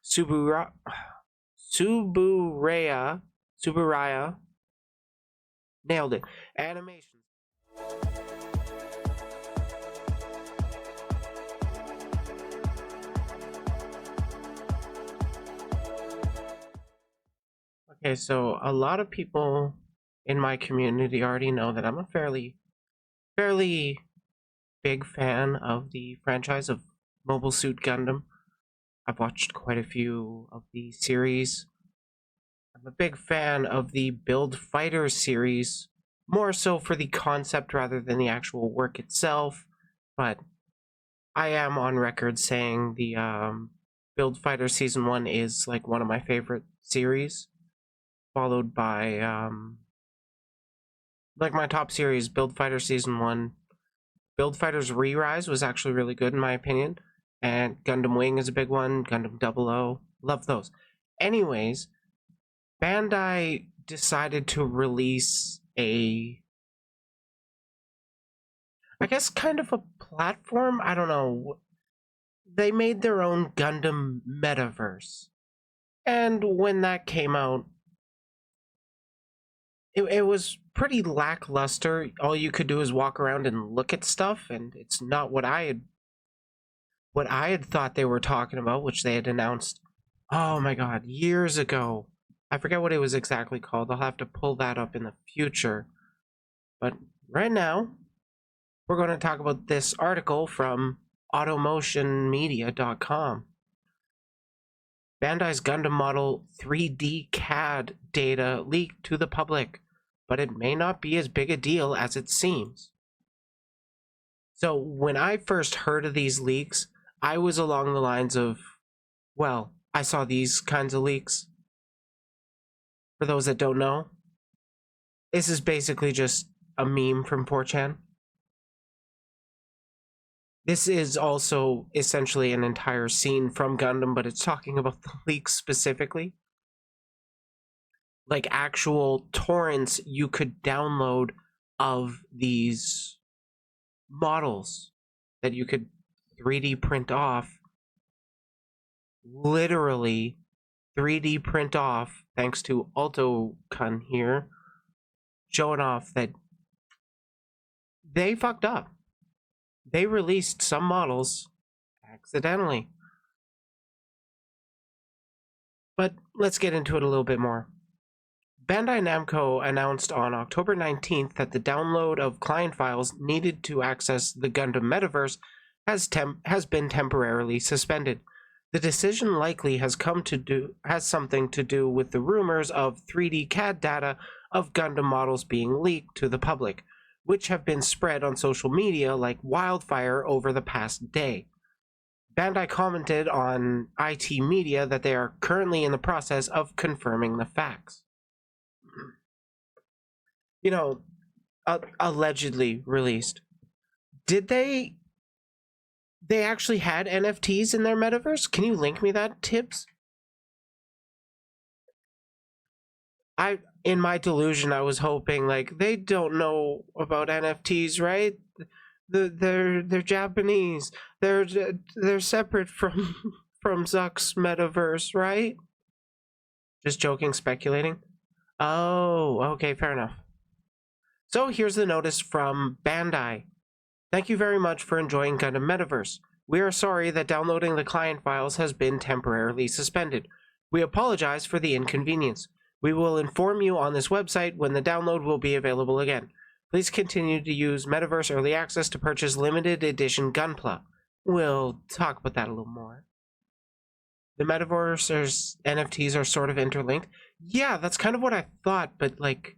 Suburaya. Nailed it. Animations. Okay, so a lot of people in my community already know that I'm a fairly big fan of the franchise of Mobile Suit Gundam. I've watched quite a few of the series. I'm a big fan of the Build Fighters series, more so for the concept rather than the actual work itself, but I am on record saying the Build Fighters Season 1 is like one of my favorite series, followed by like my top series, Build Fighters Season 1. Build Fighters Re-Rise was actually really good in my opinion, and Gundam Wing is a big one, Gundam 00, love those. Anyways, Bandai decided to release I guess kind of a platform, I don't know. They made their own Gundam metaverse. And when that came out, it was pretty lackluster. All you could do is walk around and look at stuff, and it's not what I had thought they were talking about, which they had announced, oh my god, years ago. I forget what it was exactly called. I'll have to pull that up in the future. But right now, we're going to talk about this article from automotionmedia.com. Bandai's Gundam Model 3D CAD data leaked to the public, but it may not be as big a deal as it seems. So when I first heard of these leaks, I was along the lines of, well, I saw these kinds of leaks. For those that don't know, this is basically just a meme from 4chan. This is also essentially an entire scene from Gundam, but it's talking about the leaks specifically. Like actual torrents you could download of these models that you could 3D print off. Literally 3D print off, thanks to AutoCun here, showing off that they fucked up. They released some models accidentally. But let's get into it a little bit more. Bandai Namco announced on October 19th that the download of client files needed to access the Gundam Metaverse has been temporarily suspended. The decision likely has something to do with the rumors of 3D CAD data of Gundam models being leaked to the public, which have been spread on social media like wildfire over the past day. Bandai commented on IT Media that they are currently in the process of confirming the facts. You know, allegedly released. Did they actually had NFTs in their metaverse? Can you link me that, Tibbs? In my delusion, I was hoping, like, they don't know about NFTs, right? They're Japanese. They're separate from Zuck's metaverse, right? Just joking, speculating. Oh, okay, fair enough. So here's the notice from Bandai. Thank you very much for enjoying Gundam Metaverse. We are sorry that downloading the client files has been temporarily suspended. We apologize for the inconvenience. We will inform you on this website when the download will be available again. Please continue to use Metaverse Early Access to purchase limited edition Gunpla. We'll talk about that a little more. The Metaverse's NFTs are sort of interlinked. Yeah, that's kind of what I thought, but like,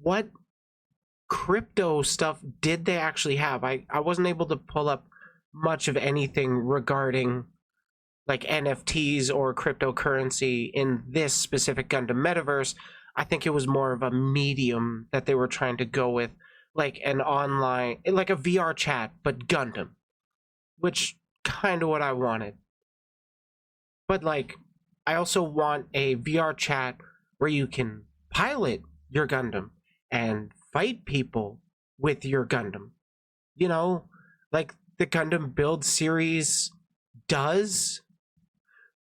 what crypto stuff did they actually have? I wasn't able to pull up much of anything regarding like NFTs or cryptocurrency in this specific Gundam metaverse. I think it was more of a medium that they were trying to go with, like an online, like a VR chat, but Gundam, which kind of what I wanted. But like, I also want a VR chat where you can pilot your Gundam and fight people with your Gundam. You know, like the Gundam Build series does.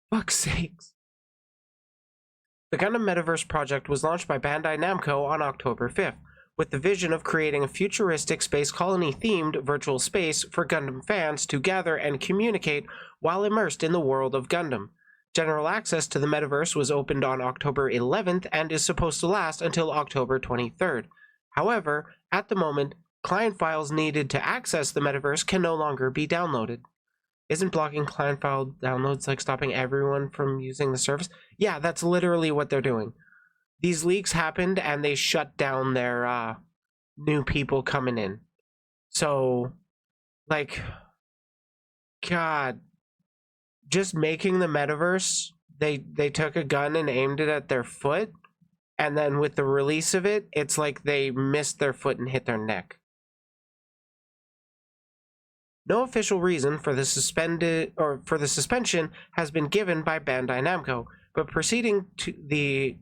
Fuck's sakes. The Gundam Metaverse project was launched by Bandai Namco on October 5th, with the vision of creating a futuristic space colony-themed virtual space for Gundam fans to gather and communicate while immersed in the world of Gundam. General access to the metaverse was opened on October 11th and is supposed to last until October 23rd. However, at the moment, client files needed to access the metaverse can no longer be downloaded. Isn't blocking client file downloads like stopping everyone from using the service? Yeah, that's literally what they're doing. These leaks happened and they shut down their new people coming in. So, like, God, just making the metaverse, they took a gun and aimed it at their foot, and then with the release of it, it's like they missed their foot and hit their neck. No official reason for the suspension has been given by Bandai Namco, but preceding the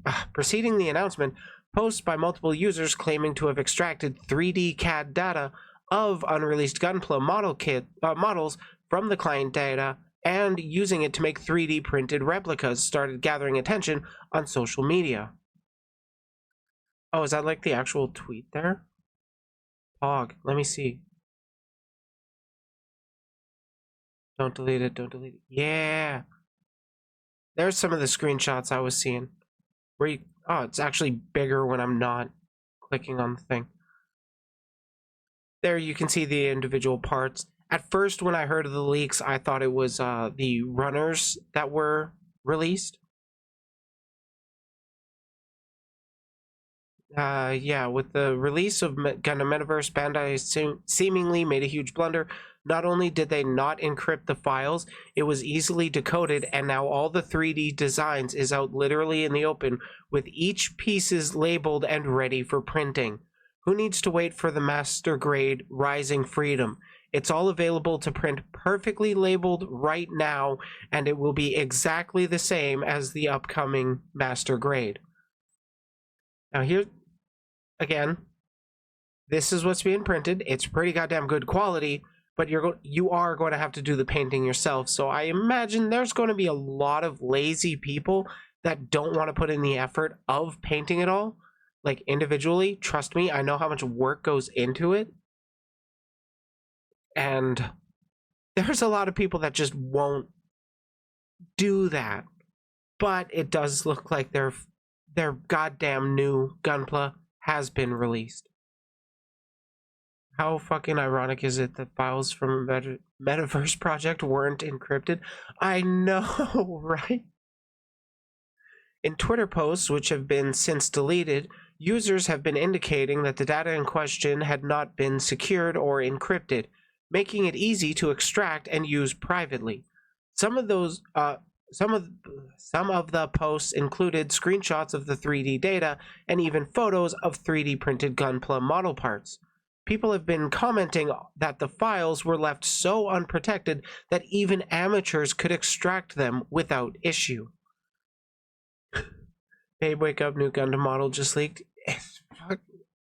announcement, posts by multiple users claiming to have extracted 3D CAD data of unreleased Gunpla models from the client data and using it to make 3D printed replicas started gathering attention on social media. Oh, is that like the actual tweet there? Pog, let me see. Don't delete it, don't delete it. Yeah. There's some of the screenshots I was seeing. Where you, oh, it's actually bigger when I'm not clicking on the thing. There you can see the individual parts. At first, when I heard of the leaks, I thought it was the runners that were released. Yeah, with the release of Gundam Metaverse, Bandai seemingly made a huge blunder. Not only did they not encrypt the files, it was easily decoded, and now all the 3D designs is out literally in the open, with each pieces labeled and ready for printing. Who needs to wait for the master grade Rising Freedom? It's all available to print perfectly labeled right now, and it will be exactly the same as the upcoming master grade. Now here, again, this is what's being printed. It's pretty goddamn good quality, but you are going to have to do the painting yourself. So I imagine there's going to be a lot of lazy people that don't want to put in the effort of painting it all, like individually. Trust me, I know how much work goes into it. And there's a lot of people that just won't do that. But it does look like their goddamn new Gunpla has been released. How fucking ironic is it that files from a Metaverse project weren't encrypted? I know, right? In Twitter posts, which have been since deleted, users have been indicating that the data in question had not been secured or encrypted, making it easy to extract and use privately. Some of the posts included screenshots of the 3D data and even photos of 3D printed Gunpla model parts. People have been commenting that the files were left so unprotected that even amateurs could extract them without issue. Babe, wake up, new Gundam model just leaked.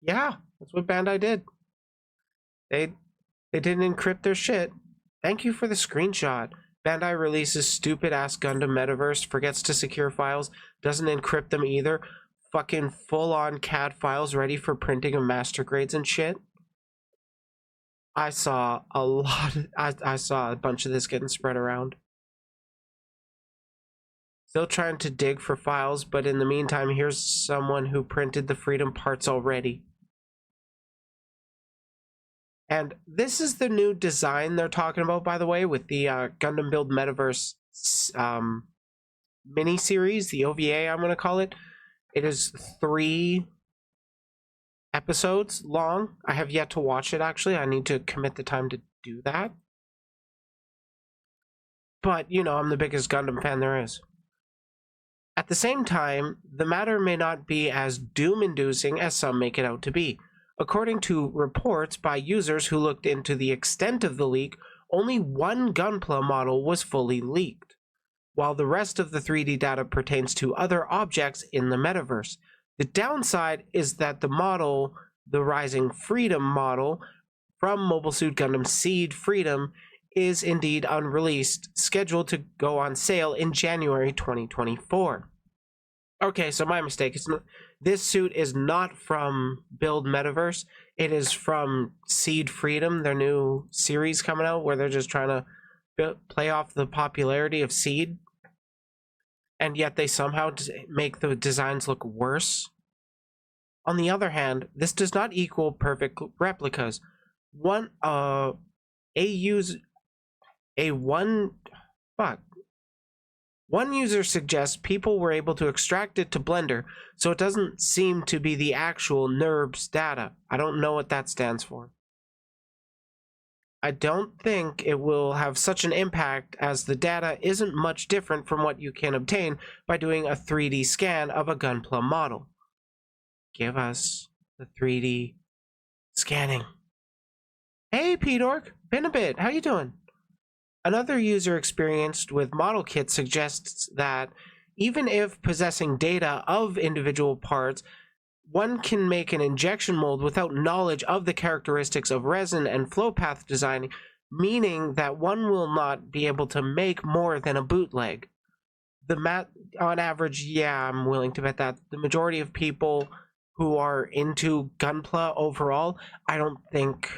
Yeah, that's what Bandai did. They didn't encrypt their shit. Thank you for the screenshot. Bandai releases stupid-ass Gundam Metaverse, forgets to secure files, doesn't encrypt them either. Fucking full-on CAD files ready for printing of master grades and shit. I saw a lot. I saw a bunch of this getting spread around. Still trying to dig for files, but in the meantime, here's someone who printed the Freedom parts already. And this is the new design they're talking about, by the way, with the Gundam Build Metaverse mini-series, the OVA, I'm going to call it. It is 3 episodes long. I have yet to watch it, actually. I need to commit the time to do that. But, you know, I'm the biggest Gundam fan there is. At the same time, the matter may not be as doom-inducing as some make it out to be. According to reports by users who looked into the extent of the leak, only one Gunpla model was fully leaked, while the rest of the 3D data pertains to other objects in the metaverse. The downside is that the model, the Rising Freedom model from Mobile Suit Gundam Seed Freedom, is indeed unreleased, scheduled to go on sale in January 2024. Okay, so my mistake. This suit is not from Build Metaverse. It is from Seed Freedom, their new series coming out where they're just trying to play off the popularity of Seed. And yet they somehow make the designs look worse. On the other hand, this does not equal perfect replicas. One user suggests people were able to extract it to Blender, so it doesn't seem to be the actual NURBS data. I don't know what that stands for. I don't think it will have such an impact as the data isn't much different from what you can obtain by doing a 3D scan of a Gunpla model. Give us the 3D scanning. Hey, P-Dork, been a bit. How you doing? Another user experienced with model kits suggests that even if possessing data of individual parts, one can make an injection mold without knowledge of the characteristics of resin and flow path designing, meaning that one will not be able to make more than a bootleg. On average, yeah, I'm willing to bet that the majority of people who are into Gunpla overall, I don't think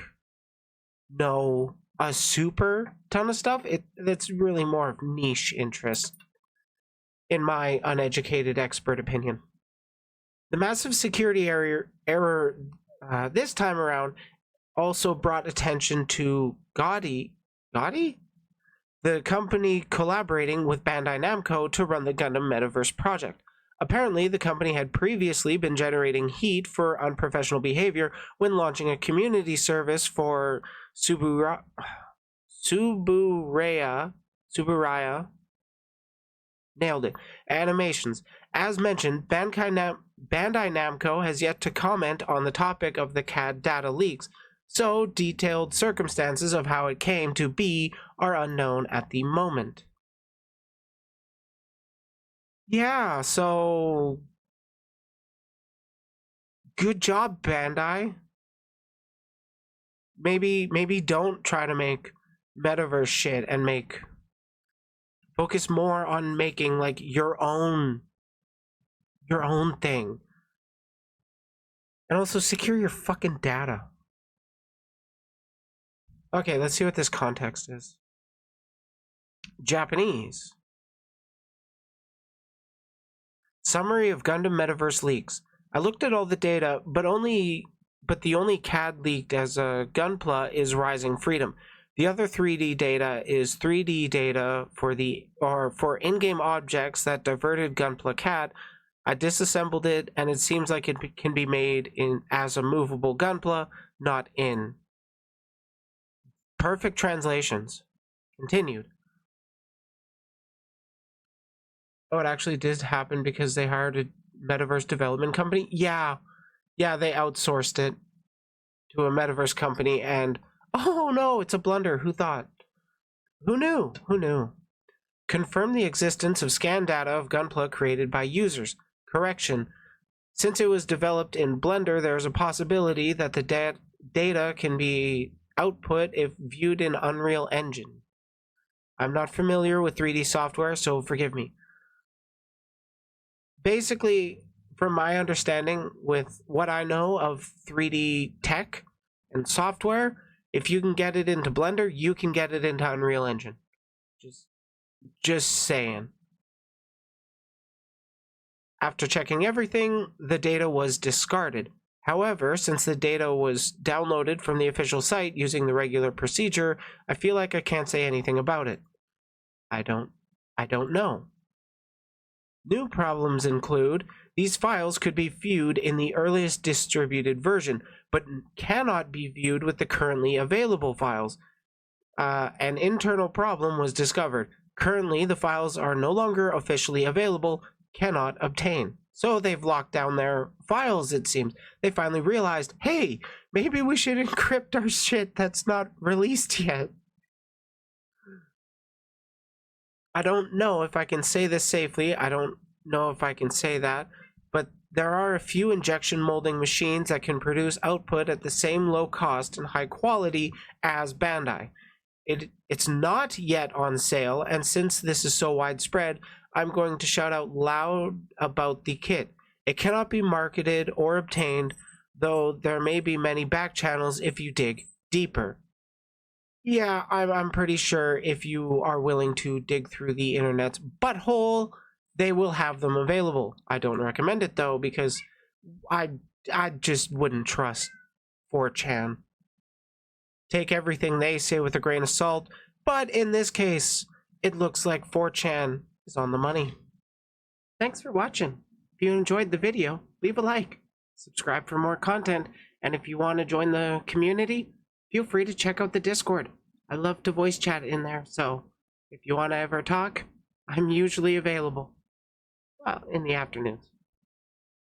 know a super ton of stuff. That's really more of niche interest, in my uneducated expert opinion. The massive security error this time around also brought attention to Gaudi, the company collaborating with Bandai Namco to run the Gundam Metaverse project. Apparently, the company had previously been generating heat for unprofessional behavior when launching a community service for Suburaya, nailed it, animations. As mentioned, Bandai Namco has yet to comment on the topic of the CAD data leaks, so detailed circumstances of how it came to be are unknown at the moment. Yeah, so good job, Bandai. Maybe don't try to make metaverse shit and focus more on making like your own thing. And also secure your fucking data. Okay, let's see what this context is. Japanese. Summary of Gundam Metaverse leaks. I looked at all the data, but the only CAD leaked as a Gunpla is Rising Freedom. The other 3D data is 3D data for in-game objects that diverted Gunpla CAD. I disassembled it, and it seems like it can be made as a movable Gunpla, not in. Perfect translations. Continued. Oh, it actually did happen because they hired a metaverse development company? Yeah, they outsourced it to a metaverse company, and oh no, it's a blunder. Who thought? Who knew? Confirm the existence of scan data of Gunpla created by users. Correction. Since it was developed in Blender, there is a possibility that the data can be output if viewed in Unreal Engine. I'm not familiar with 3D software, so forgive me. Basically, from my understanding, with what I know of 3D tech and software, if you can get it into Blender, you can get it into Unreal Engine. Just saying. After checking everything, the data was discarded. However, since the data was downloaded from the official site using the regular procedure, I feel like I can't say anything about it. I don't know. New problems include these files could be viewed in the earliest distributed version, but cannot be viewed with the currently available files. An internal problem was discovered. Currently, the files are no longer officially available, cannot obtain. So they've locked down their files, it seems. They finally realized, hey, maybe we should encrypt our shit that's not released yet. I don't know if I can say this safely. I don't know if I can say that, but there are a few injection molding machines that can produce output at the same low cost and high quality as Bandai. It's not yet on sale, and since this is so widespread, I'm going to shout out loud about the kit. It cannot be marketed or obtained, though there may be many back channels if you dig deeper. Yeah, I'm pretty sure if you are willing to dig through the internet's butthole, they will have them available. I don't recommend it though, because I just wouldn't trust 4chan. Take everything they say with a grain of salt, but in this case, it looks like 4chan is on the money. Thanks for watching. If you enjoyed the video, leave a like, subscribe for more content, and if you want to join the community, feel free to check out the Discord. I love to voice chat in there, so if you want to ever talk, I'm usually available. Well, in the afternoons.